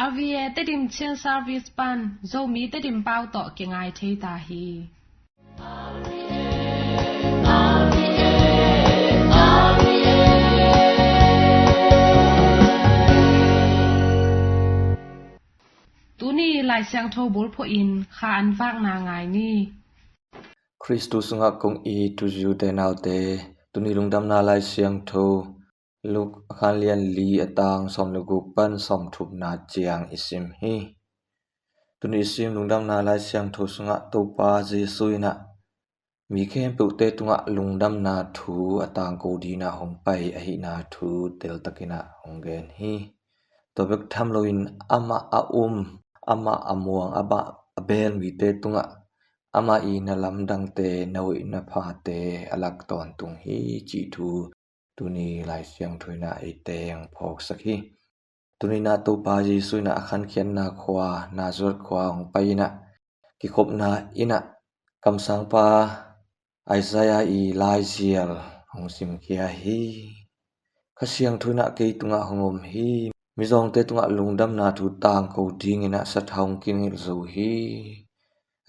avie te dim chen service pan zo mi te dim pau to ke ngai thei ta hi tu ni lai siang tho bol pho in kha an wak na ngai ni Christus nga kong I tu ju te nau te tu ni lungdam na lai siang tho luk akhan lian li atang som luguk pan som thup na chiang isim hi tu ni sim lungdam na lai siang tho sunga to pa Jesu na mi khem pu te tunga lungdam na thu atang ko di na hong pai a hi na thu tel takina hong gen hi to bek tham loin ama a ama amuang aba abel mi te tunga ama I na lamdang te nawi na pha te alak ton tung hi chi thu tuni lai siang thuina I teng phok sakhi tuni na to pa Jesu na akhan khian na khwa na zot khwa ong pai na ki khop na ina kam sang pa Isaiah I lai zial hong sim kia hi khasiang thuina ke tunga hongom hi mizong te tunga lungdam na thu tang ko ding ina sathong kin zo hi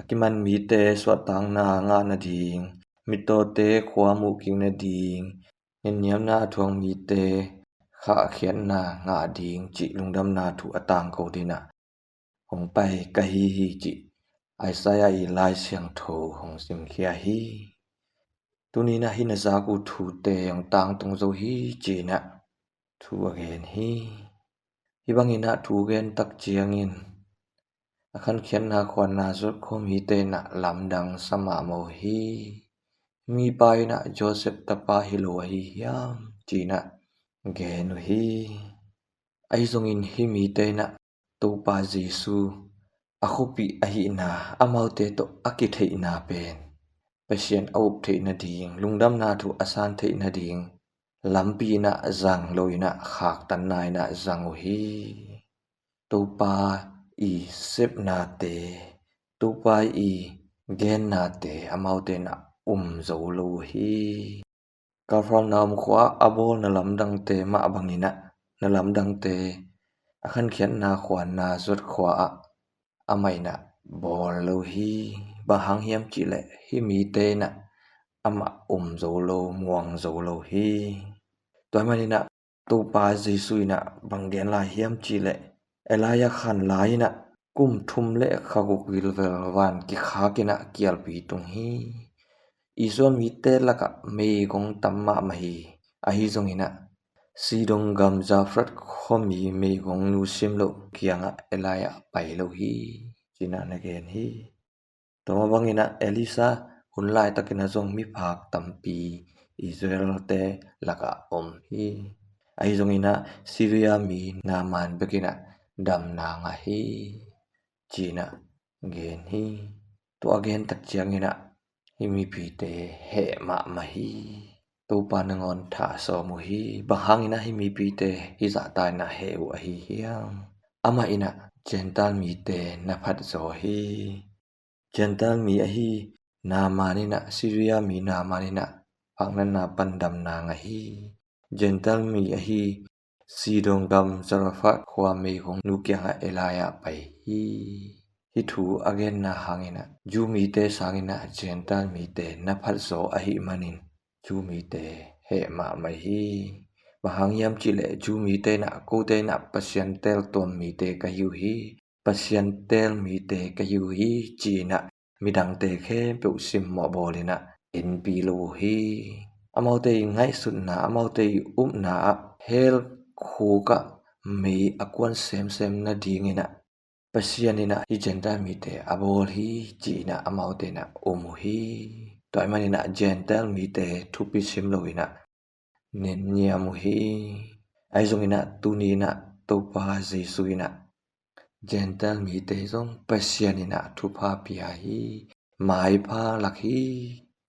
akiman mi te swatang na nga na ding mito te khwa mu king na ding niam na thuang mi te kha khian na nga ding chi lungdam na thu atang ko dina hong pai ka hi chi Isaiah I lai siang tho hong sim khia hi tuni na hi na za ku thu te ong tang tung zo hi chi na thu again hi hibangina thu gen tak chiangin akhan khian na khwan na zot khom hi te na lamdang sama mo hi mi pai na Joseph tapa hilo hi hiam chi na genu hi ai zongin hi mi te na to pa Jesu akhupi ahi na amaute to akithei na pen pasien aup thei na ding lungdam na thu asan thei na ding lampi na zang loina khak tan nai na zang hi to pa I sep na te to pa I gen na te amaute na zo lo hi ka from nam khwa abol na lamdang te ma bangina na lamdang te akhan khian na khwan na zot khwa amai na bol lo hi bahang hiam chi le hi mi te na ama zo lo muang zo lo hi toy mani na to pa Jesu na banggen la hiam chi le elaya khan lai na kum thum le khaguk wil vel wan ki kha kina kial pi tung hi izon mi te laka me gong tamma mahi ahi zongina sidong gam jafrat khomi me gong nu sim lo kianga elaya pai lo hi china na gen hi to bangina Elisa hunlai takina zong mi phak tampi Israel te laka hi ai zongina Syria mi na man bekina dam na nga hi china gen hi to again tak chiangina himi pi te he ma hi to pa nangon tha so mu hi bahangina himi pi te hi za tai na he u hi hiam ama ina gentle mi te na phat zo hi gentle mi hi na manina Syria mi na manina phangnan na pandam na nga hi gentle mi hi sidong gam zarafat khwa me hong nu kya elaya pai hi hi thu again na hangina ju mi te sangina gentle mi te na phat zo a hi manin ju mi te he ma mai hi bahang yam chile ju mi te na ko te na pasien tel tom mi te ka yu hi pasien tel mi te ka yu hi chi na midang te khe pe sim mo bolina in pi lo hi amaute ngai sun na amaute na hel khoka me akwan sem na dingina pasianina hi gentle mi te abol hi chi na amaute na hi toy manina gentle mi te thupi sim loina nen niam hi ai zongina tunina to pa Jesuina gentle mi te zong pasianina thupa pia hi mai pha lakhi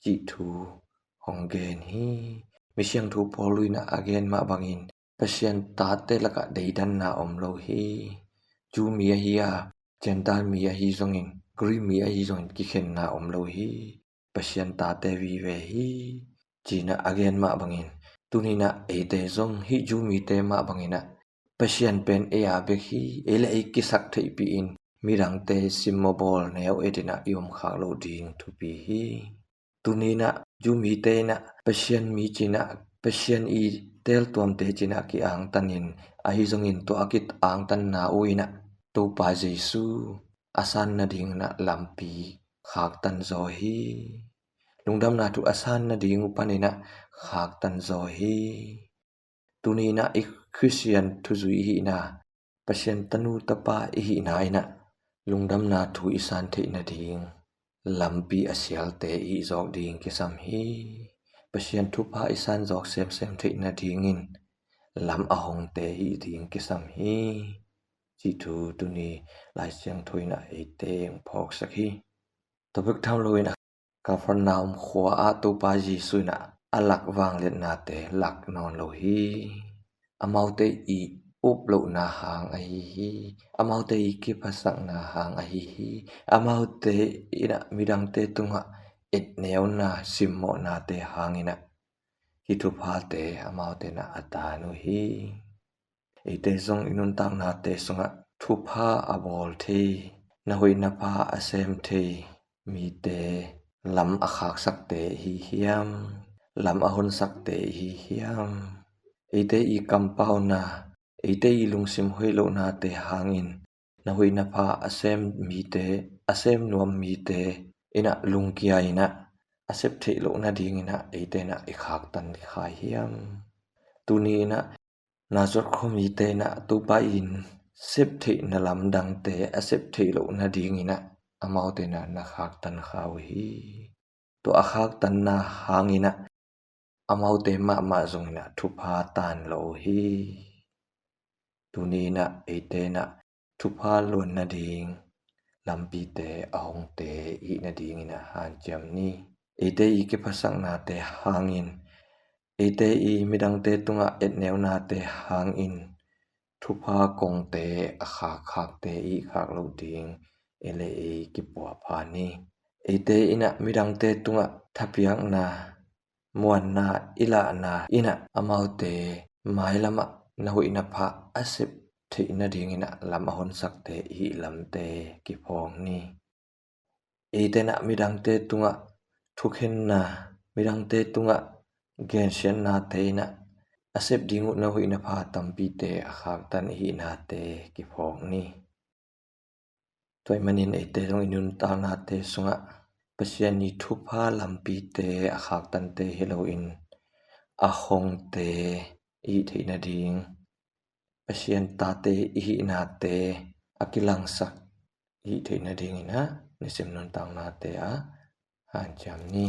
chi thu honggen hi misiang thu poluina again ma bangin pasian ta te laka deidan na omlo hi chu mi hi a gentle mi hi zongin gri mi hi zong ki khen na omlo hi pasian ta te vi ve hi china again ma bangin tunina e te zong hi ju mi te ma bangina pasien pen ea bekhi ele kisak thei pi in mirang te simmobol neo edina yom khak lo ding thu pi hi tunina jumi te na pasien mi china pasien I tel tuam te china ki ang tanin ahi zongin to akit ang tan na uina to pa Jesu asan na ding na lampi khak tan zo hi lungdam na tu asan na ding upanina khak tan zo hi tunina ik Christian thu zui hi na pasien tanu tapa hi na ina lungdam na thu isan the na ding lampi asial te I zok ding kisam hi pasien thu pa isan zok sem the na ding in lam ahong te hi ding kisam hi chi thu tuni lai siang thoina e te phok sakhi tobek tham loina Capernaum khwa a to pa Jesu na alak wang let na te lak non lo hi amaute I up lo na hang a hi amaute I ki pasak na hang a hi amaute ina midang te tunga et neo na simmo na te hangina hi thu pha te amaute na atanu hi ite zong inun tak na te sunga thu pha abol the na hoi na pha asem the mi te lam akhak sak te hi hiam lam ahon sak te hi hiam ite I kampau na ite I lungsim hoi lo na te hangin na hoi na pha asem mi te asem nuam mi te ina lungkia ina asep the lo na ding ina ite na ikhak tan khai hiam tuni na nazor khomi te na tu pa in sep the na lam dang te asep the lo na ding ina amau te na khak tan khaw hi to akhak tan na hangina amau te ma zong na thu pha tan lo hi tuni na ite na thu pha lon na ding lampi te ahong te I na ding ina han cham ni ite I ke phasang na te hangin ite I midang te tunga et neu na te hangin thu pha kong te khak te I khak lo ding ele ki pwa pha ni ite ina midang te tunga thapiang na muan na ila na ina amaute mai lama na hui na pha asep the na ding ina lam ahon sak te hi lam te ki phong ni ite na midang te tunga thukhen na midang te tunga gen shen na te na asep dingu na hui na pha tampi te akhak tan hi na te ki phong ni toy manin ite jong inun ta na te sunga pasien ni thu pha lampi te akhak tan te Halloween ahong te I the na ding pasien ta te hi na te akilang sak hi the na ding ina nisim non tang na te a han cham ni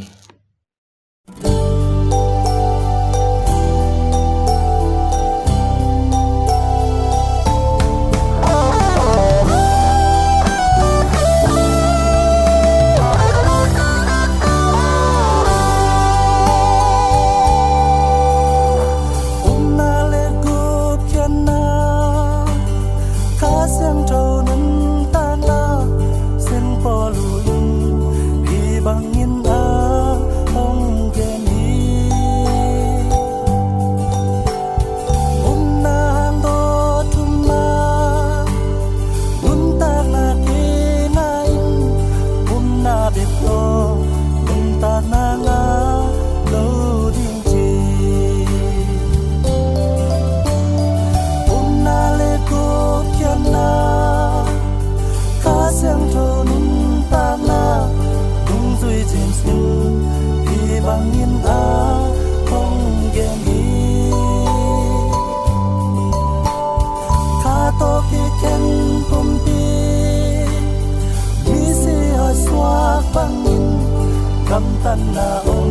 tan na om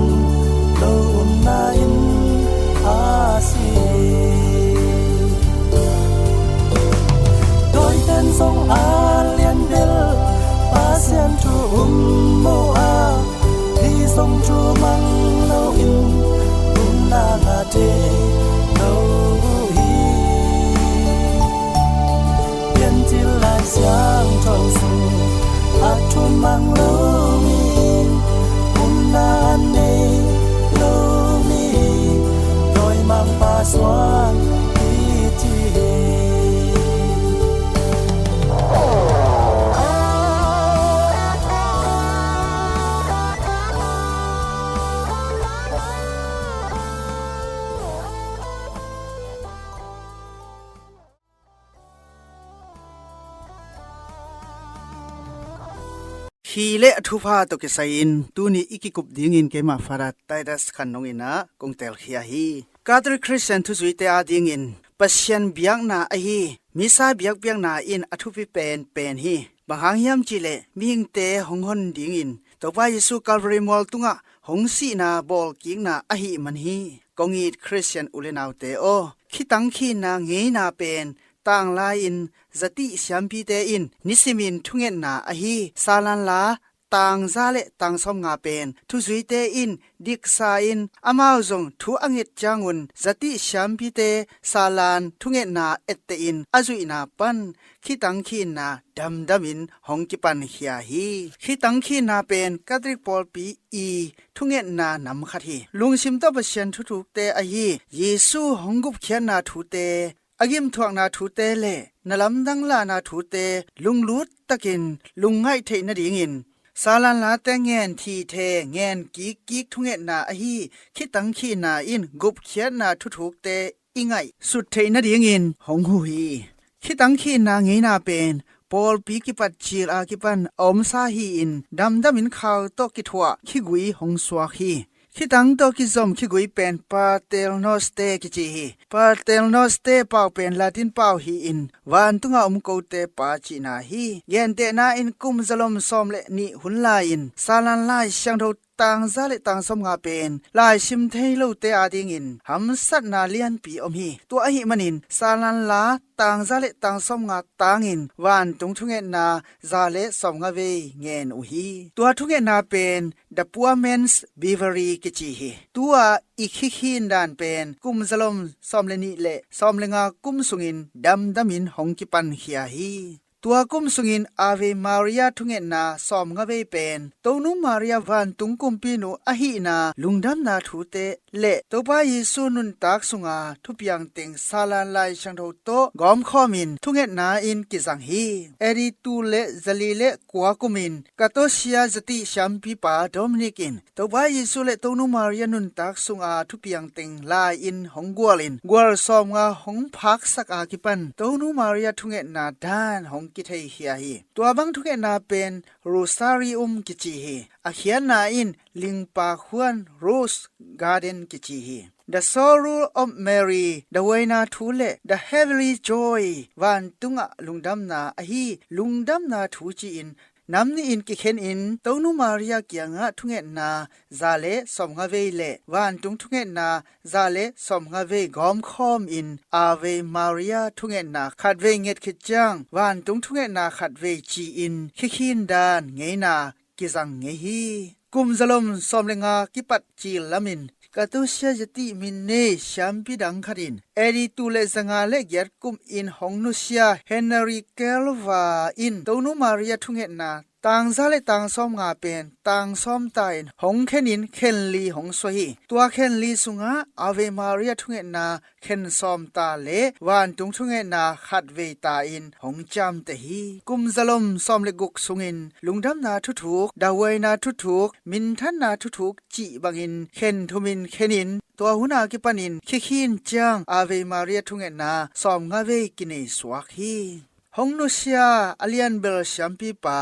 lo na in asi đôi tên sông a liên del pasien tu mo a đi sông tu mang lo in na nga te lo hi yên til lai sang thong sung a tu mang lo mi na ne lo mi đôi mang pa xoan đi chi ทีเลอทุพาตกเกสัยนตูนี่อีกิกุบดิ่งอินเกมาฟาราไตดัสขันนงอินะกงเตลเฮียฮีกาตริคริสเตียนทุสุยเตอาดิ่งอินปัสยันเบียงนาอฮีมิซาเบียงนาอินอทุพิเป็นฮีบางหางยามจิเลมิงเตหงหนดิ่งอินตัวว่าเยซูคาลวารีมอลตุงะหงสีนาบอลกิงนาอฮีมันฮีกงอีดคริสเตียนอุเลนาวเตโอคิตังขีนาเงนาเป็นต่างลาอินจติสยามพีเตอินนิสิมินทุเงนาอฮีซาลันลาต่างซาเลต่างสมงาเป็นทุสุยเตอินดิกซาอินอามาวจงทุอังเอตจางุนจติสยามพีเตซาลันทุเงนาเอตเตอินอจุยนาปันคิตังขีนาดัมอินหงกิปันเฮียฮีคิตังขีนาเป็นกาตริกปอลปีอีทุเงนานำขัดฮีลุงชิมตบเชียนทุกเตอฮีเยซูหงกุบเขียนนาทุเตอากิมทวงนาทูเตเลนลำดังลานาทูเตลุงลุดตะกินลุงไงเทนดิ่งอินซาลันลาแต่เงินทีเทเงินกิกทุเงนาอฮีคิดตังขีนาอินกุบเขียนนาทุกเตอิงไงสุดเทนดิ่งอินหงหูฮีคิดตังขีนาเงนาเป็นปอลปีกิปัดจีลอากิปันอมซาฮีอินดำอินข่าวตกิทัวขิกุยหงสวาฮีคิดังตอกิซอมขิกุยเป็นปาเตลโนสเตกิจิฮีปาเตลโนสเตเป่าเป็นลาตินเป่าฮีอินวันตุงาโกเตปาจินาฮีเย็นเตนาอินกุมซาลอมซอมเลนิหุนลาอินซาลันลาช่างโทต่างซาเลต่างสมงาเป็นลายชิมเทโลเตอาดิงอินหำสัตนาเลียนปีอมฮีตัวอหิมันินซาลันลาต่างซาเลต่างสมงาต่างอินวันตุงทุเงนาซาเลสมงาเวเงนอุฮีตัวทุเงนาเป็นดับปัวเมนส์บีเวอรีกิจิฮีตัวอีคิคินดานเป็นกุมซาลมซอมเลนิเลซอมเลงากุมสุงินดัมอินหงกิปันเฮียฮีตัวกุมสุงินอาเวมาริยาทุเงนาสอมงาเวเป็นตนูมาริยาวันตุงกุมปีนูอหินาลุงดัมนาทูเตเลตัวปาเยซูนุนตักสุงาทุเปียงเต็งซาลันไลชังโทโตกอมข้อมินทุเงนาอินกิสังฮีเอริตูเลซาลีเลกัวกุมินกาโตเชียจติชัมปีปาโดมินิกินตัวปาเยซูเลตนูมาริยานุนตักสุงาทุเปียงเต็งลายอินหงกัวลินกัวสอมงาหงพักสักอากิปันตนูมาริยาทุเงนาดานหงกิเทเฮียฮีตัวบังทุเกนาเป็นโรซาริอุมกิจิฮีอาเขียนนาอินลิงปาควนโรสการ์เดนกิจิฮี The Sorrow of Mary The Waina Thule The Heavenly Joy วันตุงะลุงดำนาอฮีลุงดำนาทูจีอินน้ำนี่อินกิเคนอินตนูมาริยาเกียงะทุเงนาซาเลสมงาเวเลวันตุงทุเงนาซาเลสมงาเวกอมคอมอินอาเวมาริยาทุเงนาขัดเวเงตขิจังวันตุงทุเงนาขัดเวจีอินคินดานเงนากิซังเงฮีกุมซาลมสมเลงากิปัดจีลามินกาตุเชียจติมินเนชัมปิดังคดินเอริตูเลซงาเลเกียรกุมอินฮองนุเชียเฮนริเคลวาอินตนูมาริยาทุเงนาต่างซาเลต่างซ้อมงาเป็นต่างซ้อมตายหงเข็นินเข็นลีหงสวยตัวเข็นลีสุงาอาเวมาริยาทุเงนาเข็นซ้อมตาเลวันตุงทุเงนาขัดเวตาอินหงจำเตฮีกุมซาลมซ้อมเลกุกสุงินลุงดำนาทุกดาวเวนาทุกมินทันนาทุกจีบังอินเข็นทุมินเข็นินตัวหุนากิปันินคินจังอาเวมาริยาทุเงนาซ้อมงาเวกินสวกฮีฮงนุเชียอเลียนเบลชัมปีปา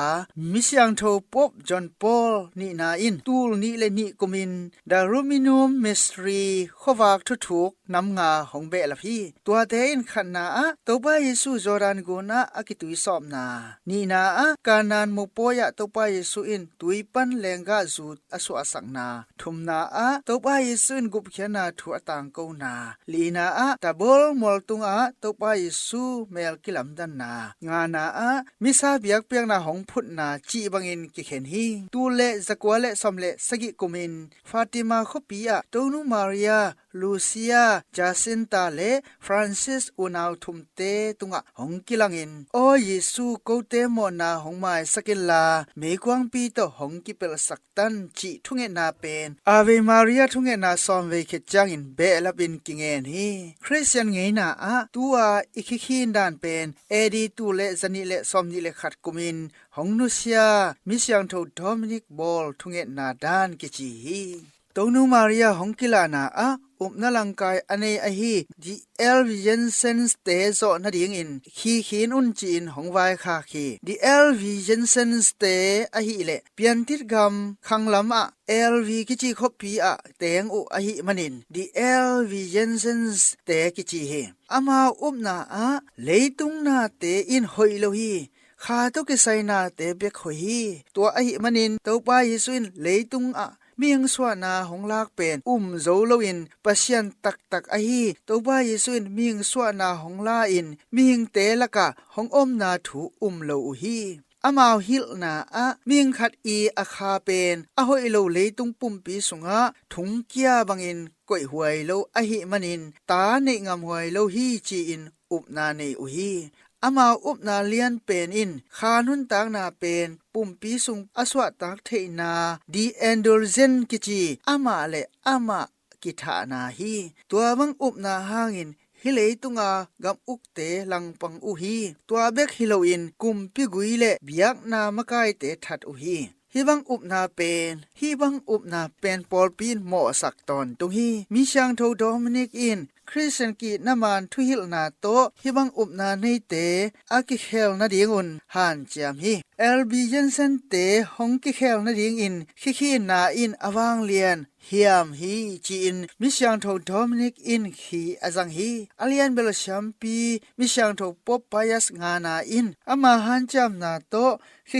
มิสยังโทปบจอนปอลนี่นาอินตูลนี่เลนี่กุมินดารูมินุมมิสทรีขวากทุกนำงาหงเบลพีตัวเตอินขันนาตัวบาเยซูจอรันกูนาอากิตุยสอมนานี่นาการนานมุปอยะตัวบาเยซูอินตุยปันเลงกาจูดอสุอสังนาทุมนาตัวบาเยซูอินกุบเขียนาทัวตังกูนาลีนาตาบอลมอลตุงตัวบาเยซูเมลกิลัมดันนางานามิซาเบียกเปียงนาหงพุทนาจีบังอินกิเข็นฮีตูเลสกัวเลสมเลสกิกุมินฟาติมาคุปียะตนูมาริยาลูเซียจาซินตาเลฟรานซิสอุนาวทุมเตตุงะหงกิลังอินโอเยซูโกเตโมนาหงไมสกิลาเมกวางปีโตหงกิเปลสักตันจีทุเงนาเป็นอาเวมาริยาทุเงนาซอมเวเคจังอินเบลบินกิเงนฮีคริสเตียนเงนาตัวอิคินดานเป็นเอดีตูเลซนิเลซอมนิเลขัดกุมินหงนุเซียมิสยังโทโดมินิกบอลทุเงนาดานกิจิฮี ตนูมาริยาฮงกิลานาอะอุปนาลังกายอเนอหีดีเอลวิเจนเซนสเตโซนาดิงอินขีขีนอุนจีนฮงไวคาคีดีเอลวิเจนเซนสเตอหีเลเปียนติดกำขังลำอะเอลวีกิจิคบปีอะเตงอุอหีมันินดีเอลวิเจนเซนสเตกิจิเฮอามาอุปนาอะเลตุงนาเตอินฮอยโลฮีข้าตุกิไซนาเตเบกฮอยตัวอหิมันินตัวปายิสุนเลตุงอะเมียงสวนาหงลากเป็นโซโลอินปัสยันตักอหีตัวบายิสุนเมียงสวนาหงลาอินเมียงเตละกะหงอมนาถูโลฮีอามาวฮิลนาอะเมียงขัดอีอาคาเป็นอะหอยโลเลยตุงปุ่มปีสุงะถุงเกียบังอินก่อยหวยโลอหิมันินตาเนงามหวยโลฮีจีอินอุปนาเนอุฮีอามาอุปนาเลียนเป็นอินคานุนตากนาเป็นปุ่มปีสุงอสวะตักเทนาดีแอนโดรเซนกิจีอามาเลอามากิธานาฮีตัวบังอุปนาหางินฮิเลตุงากำอุกเตลังปังอุฮีตัวเบกฮิโลอินกุมปิกุยเลบิยักนามกายเตทัดอุฮีฮิบังอุปนาเป็นปอลปีนหมอสักตอนตรงฮีมิชังโทโดมินิกอินคริสเตียนกีนามันทุหิลนาโตฮิบังอุปนาในเตอากิเฮลนาดิงอุนหันจามฮีเอลบีเจนเซนเตฮงกิเฮลนาดิงอินคินาอินอวังเลียนเฮียมฮีจีอินมิชังโทโดมินิกอินฮีอาจังฮีอเลียนเบลชัมปีมิชังโทปอปายัสงานาอินอามาหันจามนาโต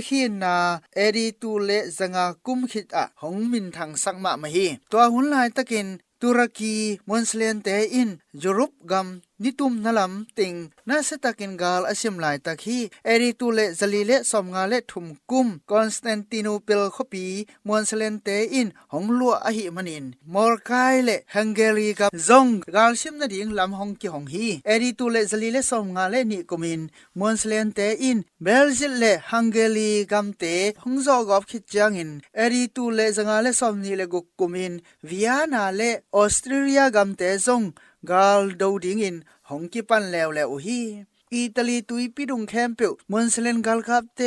คินาเอดีตูเลจังากุมขิดอะหงมินทังสักมะมฮีตัวหุนลายตะกินตุรกีมอนสเลนเตอินยุโรปกัมนิตุมนลัมติงนาสตักินกาลอสิมลายตะคีเอริตูเลซาลีเลสอมงาเลทุมกุมคอนสแตนติโนเปลคปีมอนสเลนเตอินหงลัวอหิมันินมอร์ไกเลฮังเกรีกับซงกาลซิมนาดิงลำหงกิหงฮีเอริตูเลซาลีเลสอมงาเลนิกุมินมอนสเลนเตอินเบลซิเลฮังเกรีกัมเตหงซอกอบคิดจังอินเอริตูเลซงาเลสอมนีเลกุกุมินวิยานาเลออสเตรเลียกัมเตซงกาลดูดิงอินหงกิปันแล้วฮีอิตาลีตุยปิดุงแคมเปลมอนสเลนกาลคับเต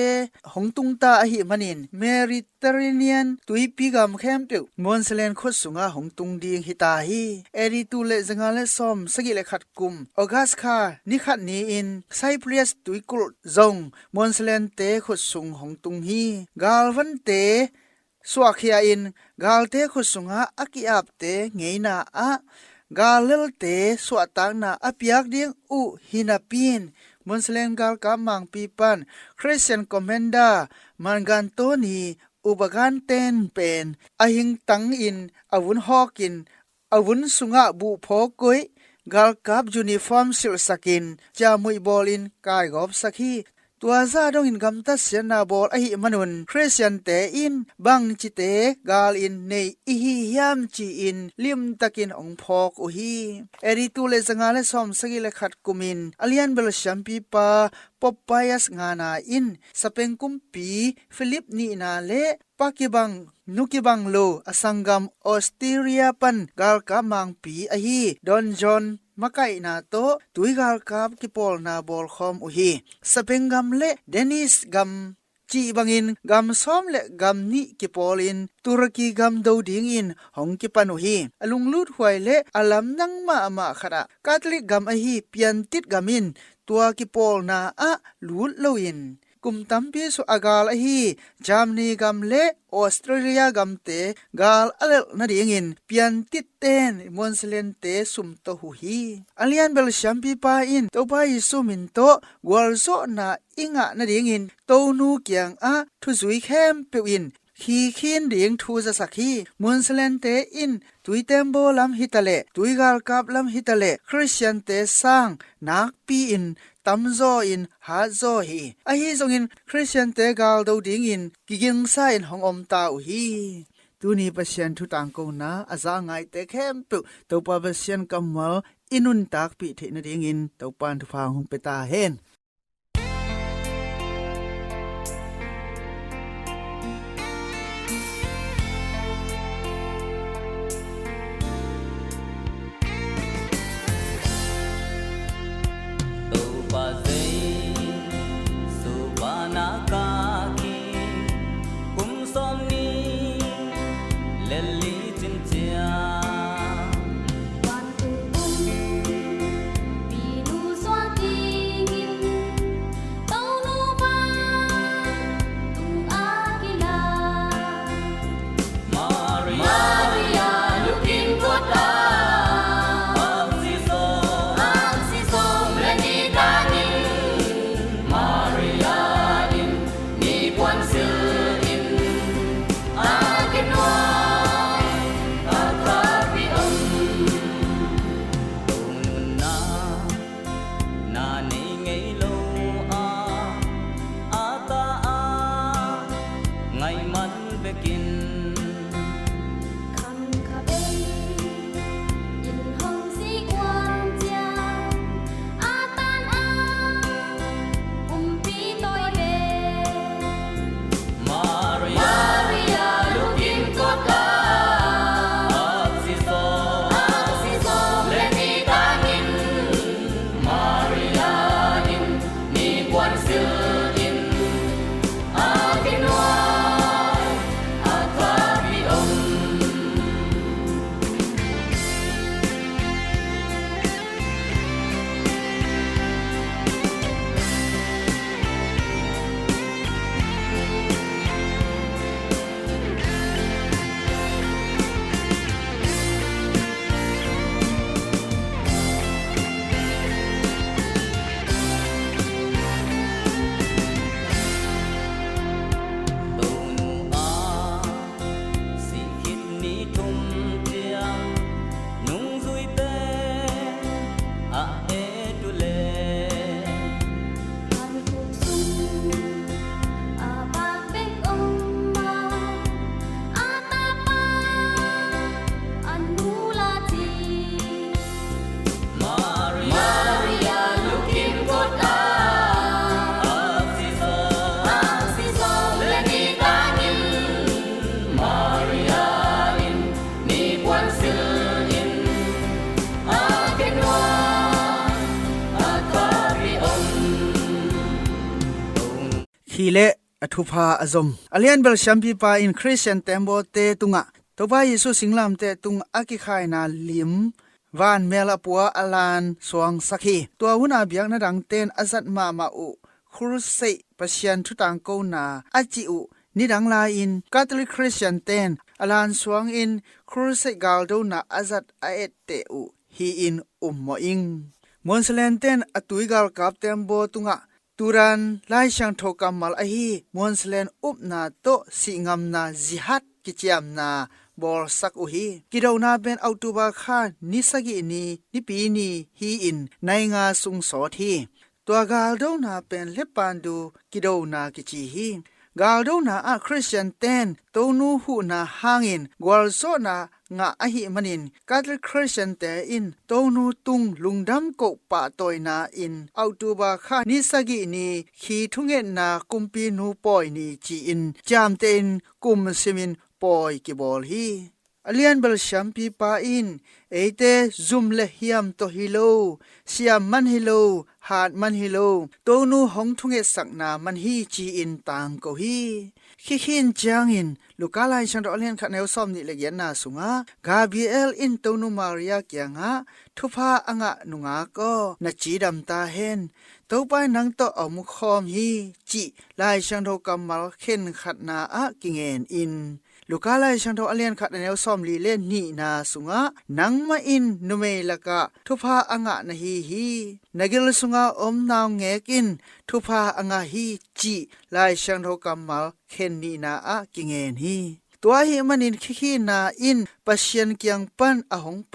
หงตุงตาอหิมันินเมริเตอร์เรเนียนตุยปิกามแคมเปลมอนสเลนขดสุงาหงตุงดิงฮิตาฮีเอริตูเลซงาเลซอมสกิเลขัดกุมออกัสคานิขัดนีอินไซเปรียสตุยกุลซงมอนสเลนเตขดสุงหงตุงฮีกาลวันเตสวาเคียอินกาลเตขดสุงาอากิอาบเตเงยนาอะกาเลลเตสวตังนาอภิยักดิงอุฮินาปินมอนสเลนกาลกามังปีปันคริสเตียนคอมเมนดามันกันโตนีอุบกันเตนเป็นอหิงตังอินอวุนฮอกินอวุนสุงะบุพอกุยกาลกับยูนิฟอร์มสิลสกินจามุยบอลินกายกอบสักฮีตัวซาดงอินกำตัดเสียนาบอลอหิมนุนคริสเตียนเตอินบังจิเตกาลอินในอิฮิยามจีอินลิมตะกินองพอกอุฮีเอริตูเลสงาเลซอมสกิเลขัดกุมินอเลียนเบลชัมปีปาปอปายัสงานาอินสเปงกุมปีฟิลิปนีนาเลปากิบังนุกิบังโลอสังกัมออสเตรเลียปันกาลกามังปีอหีดอนจอนมาไกนาโตตุยกาลกาบกิปอลนาบอลคอมอุฮีสเปงกัมเลเดนิสกัมจีบังอินกัมซอมเลกัมนิกิปอลินตุรกีกัมดาวดิงอินหงกิปันอุฮีอลุงลูดหวยเลอลัมนังมาขระกาทลิกกัมอหีเปียนติดกัมินตัวกิปอลนาอะลูดโลอินกุมตัมปีสุอากาลฮีจามนีกัมเลออสเตรเลียกัมเตกาลอเลนาดิงอินเปียนติดเตนมอนสเลนเตสุมโตหูฮีอเลียนเบลชัมปีปาอินโตปายิสุมินโตวอลโซนาอิงะนาดิงอินโตนูเกียงอะทุซุยแคมเปอินขีขินเดียงทูจะสักฮีมอนสเลนเตอินตุยเตมโบลัมฮิตาเลตุยกาลกับลัมฮิตาเลคริสเตียนเตสังนักปีอินตัมโซอินฮาโซฮีอฮีซงอินคริสเตียนเตกาลดาวดิงอินกิกิงซาอินหงอมตาอุฮีตุนีเปเซียนทุตังกงนาอาซาไงเตเข้มปุตัวปาเปเซียนกัมมัลอินุนตักปีเทนดิงอินตัวปานทุฟางหงเปตาเฮนLelli chin chin ไปกิน看咖啡，银红是光家，阿丹阿，比对嘞。Maria lukin kota Aksiso Leni tangin Maria in Ni Quan Sil in Akinwa Akabi Omฮีเลอทุพาอซมอเลียนเบลชัมปีปาอินคริสเตียนเตมโบเตตุงะตัวบาเยซูสิงลามเตตุงอากิคายนาลิมวานเมลปัวอลานสวงสักฮีตัวหุนาเบียงนาดังเตนอาซัดมาอุครุเซปะเชียนทุตังโกนาอาจิอุนิดังลาอินคาทอลิกคริสเตียนเตนอลานสวงอินครุเซกาลโดนาอาซัดอาเอเตอุฮีอินมออิงมอนสเลนเตนอตุยกาลกับเตมโบตุงะตูรันไลช่างโทกัมมัลอฮีมอนสเลนอุบนาโตสิงามนาจิฮัดกิจยามนาบอลสักอุฮีกิดาวนาเป็นอัตุบาคานิสกินีนิปีนีฮีอินในงาสุงสอทีตัวกาลโดนาเป็นเลปันดูกิดาวนากิจิฮีกาลโดนาอะคริสเตียนเตนโตนูหูนาฮางอินกวลโซนางะอหิมันินคาทอลิกคริสเตียนเตอินโตนูตุงลุงดัมโกปะตอยนาอินอัตุบาคานิสกินีขีทุเงนากุมปีนูปอยนีจีอินจามเตนกุมซิมินปอยกิบอลฮีอเลียนเบลชัมปีปาอินเอเตซุมเลฮิยมโตฮิโลเซียมมันฮิโลหาดมันฮิโลโตนูหงทุเงสักนามันฮีจีอินตังโกฮีขินจางอินลูกาไลชันดอเลียนขัดแนวซ้อมนี่เลเกียนนาสุงากาเบรียลอินโตนูมาริยาเกียงะทุพาอ่างะนุงาก็นจีดัมตาเฮนโตไปนังโตอมุคอมฮีจิไลชันโดกัมมัลเข็นขัดนาอะกิเงนอินลูกาไลชันโดอเลียนขัดแนวซ้อมลีเล่นนี่นาสุงานังมาอินนุเมลกะทุพาอ่างะนะฮีนกิลสุงาอมนาวเงกินทุพาอ่างะฮีจิไลชันโดกัมมัลเข็นนี่นาอะกิเงนฮีตัวหิมันินขี้นาอินปัชยันเกียงปันอหงไป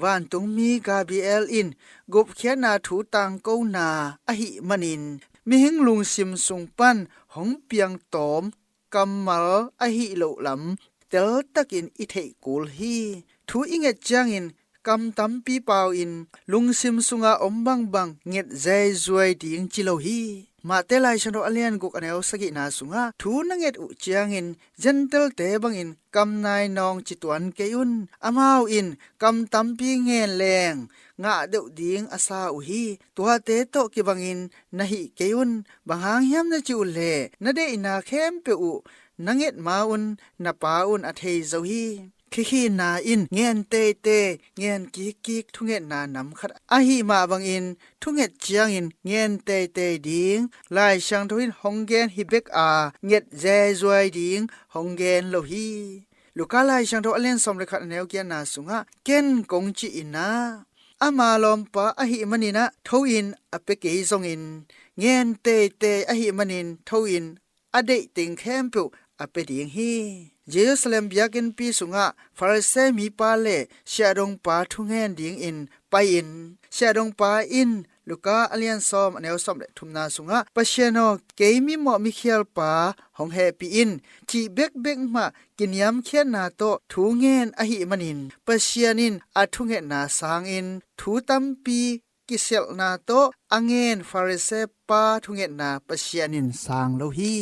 วันตุงมีกาเบรียลอินกุบเขียนาถูตังโกนาอหิมันินมีหิงลุงซิมสุงปันหงเปียงตอมกัมมัลอหิโลลำเตลตักินอิเทกุลฮีทูอิงเอจังอินกำตัมปีเปาอินลุงซิมสุงาอมบังบังเง็ดใจจวยดิงจิโลฮีมาเตลัยฉันรอเลียนกุกอันเอวสกินาสุงาทูนังเอ็ดอุจางอินเจนเตลเตบังอินกำนายนองจิตวันเกยุนอามาวอินกำตัมปีเงนแรงงะเดวดิงอาซาอุฮีตัวเตโตกิบังอินนะฮิเกยุนบังหางยามนะจิอุเลนะเดอินาเข้มเปอุนังเอ็ดมาอุนนะปาอุนอเทยเซาฮีขี้นาอินเงียนเตเตเงียนกิกทุเงนนานำขัดอาหิมาบังอินทุเงจางอินเงียนเตเตดิงลายช่างทวินฮงเกนฮิเบกอาเง็ดเจจวยดิงฮงเกนโลฮีลูกาลายช่างทวเล่นสมเลขัดแนวเกียนนาสุงะเกนกงจีอินาอามาลอมปะอาหิมันินะทวินอเปเกยซงอินเงียนเตเตอาหิมันินทวินอเดติงเข้มปุอเปดิงฮีเยรูซาเล็มยากินปีสุงะฟาริเซมีปาเลเชดงปาทุงแหนดิงอินไปอิน เชดงปาอินลูกาอเลียนซอมอเนลซอมเลทุมนาสุงะปะเชโนเกมิหมอมิเคียลปาหงแฮปีอินจีเบกเบกมากินยำเคียนนาโตทูเงนอหิมันินปะเชียนินอาทุเงนาสางอินทูตัมปีกิเซลนาโตอังเงนฟาริเซปาทุเงนาปะเชียนินสางโลฮี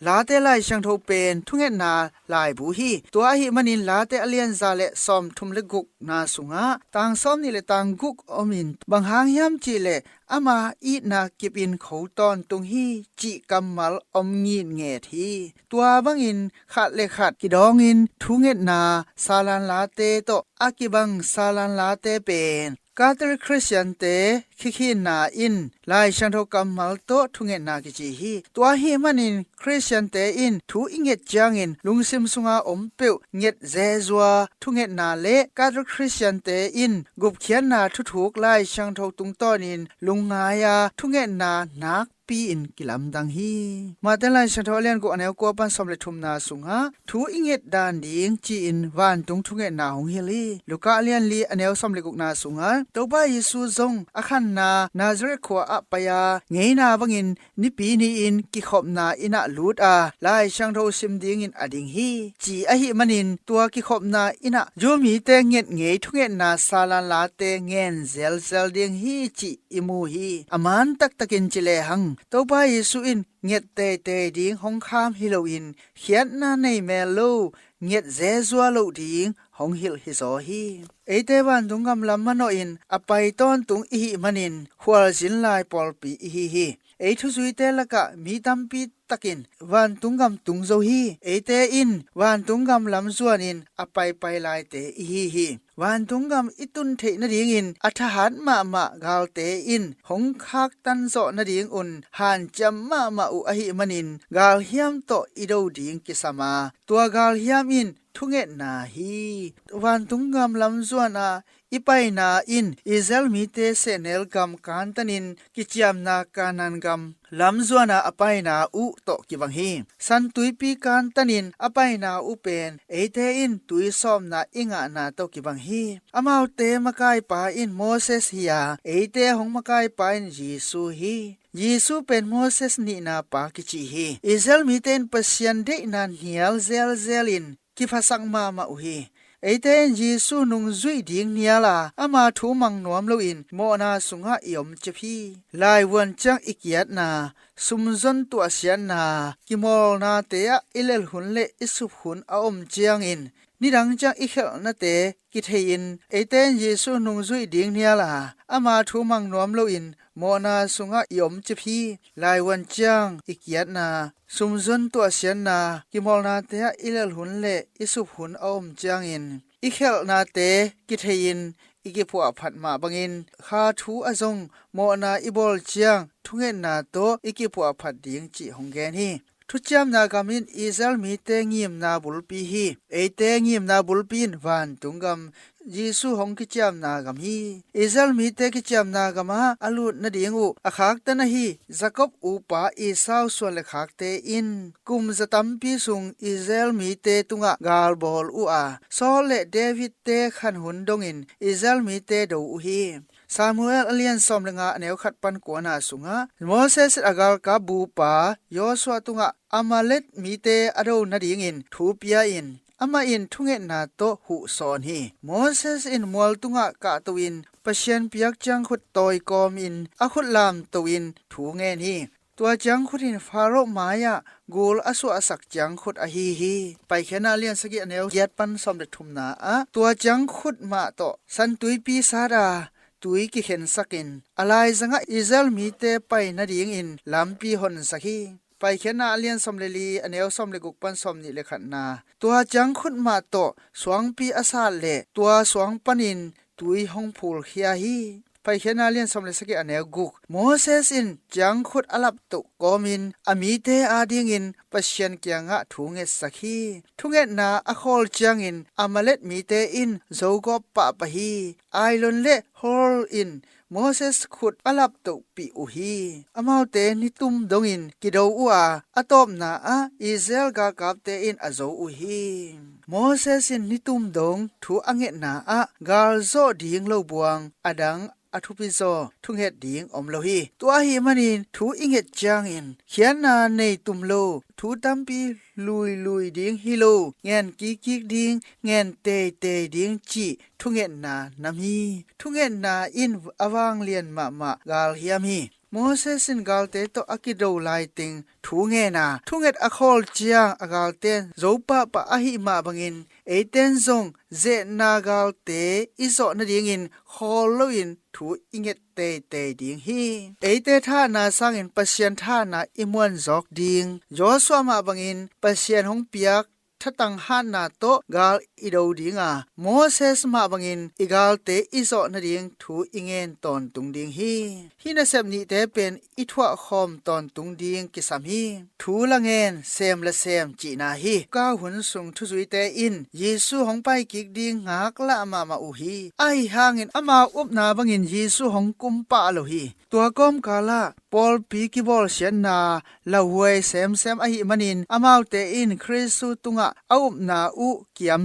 ลาเตไลช่างโทเป็นทุเงนาลายบูฮีตัวอหิมันินลาเตอเลียนซาเลซอมทุมเลกุกนาสุงะต่างซอมนี่เลต่างกุกอมินบางหางยำจีเลอามาอีนากิบินเขาตอนตุงฮีจิกัมมัลอมงีนเงทีตัวบังอินขัดเลขัดกิดองอินทุเงนาซาลันลาเตโตอากิบังซาลันลาเตเป็นกาตรคริสเตียนเตคินาอินลายชันโทกัมมัลโตทุเงนากิจิฮีตัวฮีมันินคริสเตียนเตอินทูอิงเงจางอินลุงซิมสุงาอมเปียวเงเจซัวทุเงนาเลกาตรคริสเตียนเตอินกุบเขียนนาทุถูกลายชังโทตุงต้อนินลุงงายาทุเงนานักปีอินกิลัมดังฮีมาแต่ลายชันโทเลียนกูอเนลกัวปันสมเลทุมนาสุงาทูอิงเงดานดิงจีอินวันตุงทุเงนาหงเฮลีลูกาเลียนลีอเนลสมเลกุกนาสุงาตัวบ้าเยซูซงอคันนาซาเรตขัวอะปยาเงยนาบังอินนิปีนีอินกิขอบนาอินะลูดอาลายช่างโทซิมดิงอินอดิงฮีจีอะหิมันินตัวกิขอบนาอินะโยมีเตเงดเงยทุเงนาซาลันลาเตเงนเซลเซลดิงฮีจีอิมูฮีอมันตักตะกินจิเลหังตัวบ้าเยซูอินเงดเตเตดิงหงคามฮิโลอินเขียนนาในเมโลเงดเจซัวโลดิงหงฮิลฮิโซฮีเอเตวันตุงกำลัมมันโนอินอไปตอนตุงอิหิมันินขวลสินลายปอลปีอิหิฮีเอทุสุยเตละกะมีตัมปีตักินวันตุงกำตุงโซฮีเอเตอินวันตุงกำลำส่วนอินอไปลายเตอิหิฮีวันตุงกำอิตุนเทนดิงอินอัฐหันมากาลเตอินหงคักตันโซนดิงอุนหันจำมาอุอหิมันินกาลเฮียมโตอิโดดิงกิสมาตัวกาลเฮียมอินทุเงนาฮีวันตุงกำลำส่วนอีไปนาอินอิเซลมีเตเซเนลกัมกันตันินกิจยามนาการนันกัมลำส่วนอไปนาอุโตกิบังฮีสันตุยปีกันตันินอไปนาอุเป็นเอเตอินตุยซอมนาอิงานาโตกิบังฮีอามาวเตมะกายปาอินโมเสสฮียาเอเตหงมะกายปาอินเยซูฮีเยซูเป็นโมเสสนีนาปากิจิฮีอิเซลมีเตนเปเซียนเดนันเฮียลเซลินกิฟาสังมาอุฮีเอเตนเยซูนุงจุยดิงเนียลาอามาทูมังนวมโลอินโมนาสุงหะยอมเจพีลายวันจังอิกยัดนาสุมจนตัวเสียนากิมอลนาเตะอิเลลหุนเลอิสุหุนอาอมเจียงอินนี่ดังจังอิเขลนาเตกิเทยินเอเตนเยซูนุงจุยดิงเนียลาอามาทูมังนวมโลอินโมนาสุงหะยอมเจพีลายวันจังอิกยัดนาสุมจนตัวเสียนากิมอลนาเตะอิเลลหุนเลอิสุหุนอาอมเจียงอินอิเขลนาเตกิเทยินอีกพวกผัดมาบังอินคาทูอจงโมนาอิบอลเจียงทุเงนาโตอีกพวกผัดดิงจิหงแกนีทุจามนากามินอิเซลมีเตงิมนาบุลปีฮีเอเตงิมนาบุลปีนวันตุงกำเยซูหงกิจามนากามฮีอิเซลมีเตกิจามนากามาอลุนดิงอุอาคักตนะฮีจักบอุปาอิสาวส่วนเลคักเตอินกุมจะตัมปีสุงอิเซลมีเตตุงะกาลบอลอุอาซอเลเดวิดเตขันหุนดงอินอิเซลมีเตดูอุฮีซามูเอลอเลียนซอมเลงะแนวขัดปันกวนาสุงะโมเสสอากาลกาบูปายอสวาตุงะอามาเลตมีเตอโดนดิงอินทูปียอินอามาอินทุเงนาโตหุซอนฮีโมเสสอินมอลตุงะกะตวินปะเชียนเปียกจังขุดตอยกอมอินอะขุดลามตวินทูเงนฮีตัวจังขุดินฟาโรมายะกูลอสุอสักจังขุดอฮีฮีไปแค่นาเลียนสกิแนวเย็ดปันสมเด็จทุมนาตัวจังขุดมาโตสันตุยปีซาดาตุยกิเข็นสักินอะไรสังะอิเซลมีเตไปนาดิงอินลำปีหนสักฮีไปแค่นาเลียนสมเลลีอเนวสมเลกุกปันสมนี่เลขันนาตัวจังขุดมาโตสวงปีอาซาเลตัวสวงปันินตุยหงพูลเฮียฮีไปแค่นาเลียนสมเลสกิอเนวกุกโมเสสอินจังขุดอลับตุกอมินอมีเตอาดิงอินปะเชียนเกียงะทุงเอสักฮีทุงเอนาอคอลจังอินอามาเลตมีเตอินโซกอปะปะฮีไอลอนเลห hol in Moses khut alap to pi uhi amau te ni tum dongin kido ua atop na a Israel ga kap te in azo uhi Moses in ni tum dong thu anget na a gal zo ding lo buang adang athupizo thunghet ding omlohi tua hi manin thu inget chang in khian na nei tumlo thu tampi lui ding hilo ngen ki ding ngen te ding chi thunget na nami thunget na in awang lian ma gal hiam hi Moses in galte to akido lai ting thu nge na thunget akhol chiang agalte zopa pa ahi ma bangin eiten zong ze na galte izo na ding in kholoin thu inget te ding hi eite tha na sangin pasien tha na imwan jok ding Joshua ma bangin pasien hong piak thatang han na to gal ido dinga Moses ma bangin igal te izo na ding thu ingen ton tung ding hi hina sem ni te pen ithwa khom ton tung ding kisam hi thu langen sem la sem chi na hi ka hun sung thu zui te in Yesu hong pai kik ding ngak la ma u hi ai hangin ama up na bangin Yesu hong kum pa lo hi tua kom kala Paul pi ki bol sian na la huai sem ahi manin amau te in Christu tunga aup na u kiam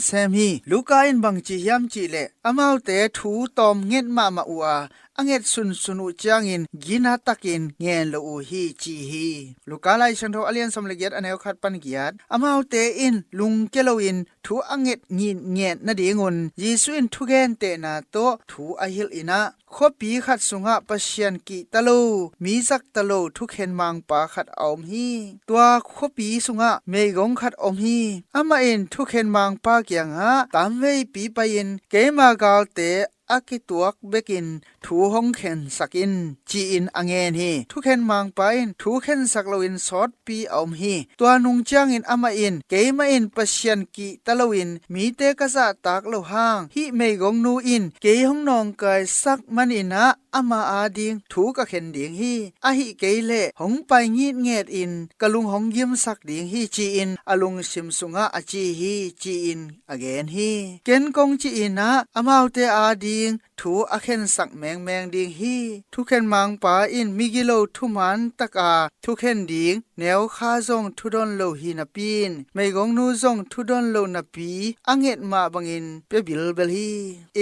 sem hi Luka in bang chi hiam chi le amau te thu tom nget ma uwa anget sun chang in gina takin ngen lo u hi chi hi Luka lai chan tho alian som le get aneu khat pan giat amau te in lung kelo in thu anget ngin nget na dingun Jesu in thu gen te na to thu ahil ina khopi khat sunga pasien ki talo mi zak talo thu khen mang pa khat om hi tua khopi sunga meigong khat om hi ama in thu khen mang pa kyang ha tamwei pi pa in keima gal te akituak bekin thu hong khen sakin chi in angen hi thu khen mang pa in thu khen saklo in sot pi om hi tua nung chang in ama in keima in pasien ki talo in mi te ka za tak lo hang hi meigong nu in ke hong nong kai sak man ina ama ading thu ka khen ding hi a hi keile hong pai ngit nget in kalung hong yim sak ding hi chi in alung sim sunga achi hi chi in again hi ken kong chi ina amau te ading thu a khen sak meng ding hi thu khen mang pa in migilo thu man taka thu khen ding neo kha zong thu don lo hi na pin meigong nu zong thu don lo na pi anget ma bangin pe bil bel hi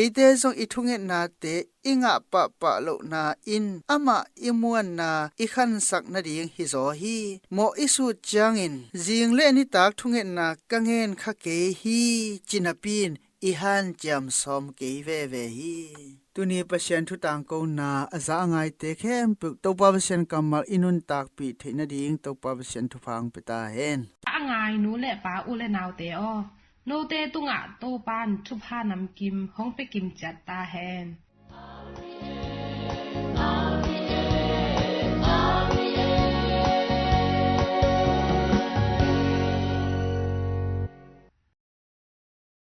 ete zong I thunget na te inga pa lo na in ama imuan na ikhan sak na ding hi zo hi mo isu changin jing le ni tak thunget na kangen kha ke hi chinapin ihan jam som ke ve hi tuni pasien thu tang ko na aza ngai te khem pu to pa pasien kamal inun tak pi theina ding to pa pasien thu phang peta hen angai nu le pa u le naw te o no te tunga to pan thu pha nam kim hong pe kim chat ta hen